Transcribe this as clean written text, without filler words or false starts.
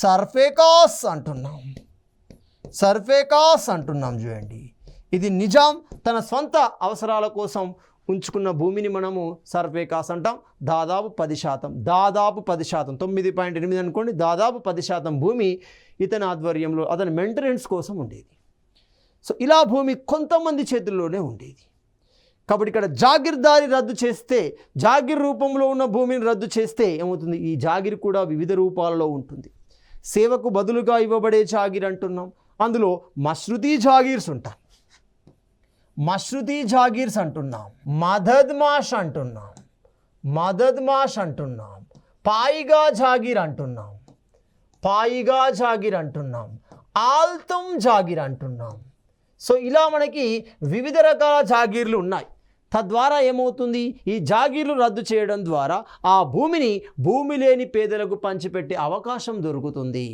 సర్ఫేకాస్ అంటున్నాం. సర్ఫేకాస్ అంటున్నాం చూడండి. ఇది నిజాం తన సొంత అవసరాల కోసం ఉంచుకున్న భూమిని మనము సర్ఫేకాస్ అంటాం. దాదాపు 10%, దాదాపు 10%, 9.8 అనుకోండి, దాదాపు 10% భూమి ఇతని ఆధ్వర్యంలో అతని మెయింటెనెన్స్ కోసం ఉండేది. సో ఇలా భూమి కొంతమంది చేతుల్లోనే ఉండేది. కాబట్టి ఇక్కడ జాగిర్దారి రద్దు చేస్తే, జాగిర్ రూపంలో ఉన్న భూమిని రద్దు చేస్తే ఏమవుతుంది? ఈ జాగిర్ కూడా వివిధ రూపాలలో ఉంటుంది. సేవకు బదులుగా ఇవ్వబడే జాగిర్ అంటున్నాం. అందులో మష్రూతీ జాగీర్స్ ఉంటాయి, మష్రూతీ జాగీర్స్ అంటున్నాం, మదద్మాష్ అంటున్నాం, మదద్మాష్ అంటున్నాం, పాయిగా జాగీర్ అంటున్నాం, పాయిగా జాగీర్ అంటున్నాం, ఆల్తుమ్ జాగీర్ అంటున్నాం. సో ఇలా మనకి వివిధ రకాల జాగీర్లు ఉన్నాయి. తద్వారా ఏమవుతుంది? ఈ జాగీర్లు రద్దు చేయడం ద్వారా ఆ భూమిని భూమి లేని పేదలకు పంచిపెట్టే అవకాశం దొరుకుతుంది.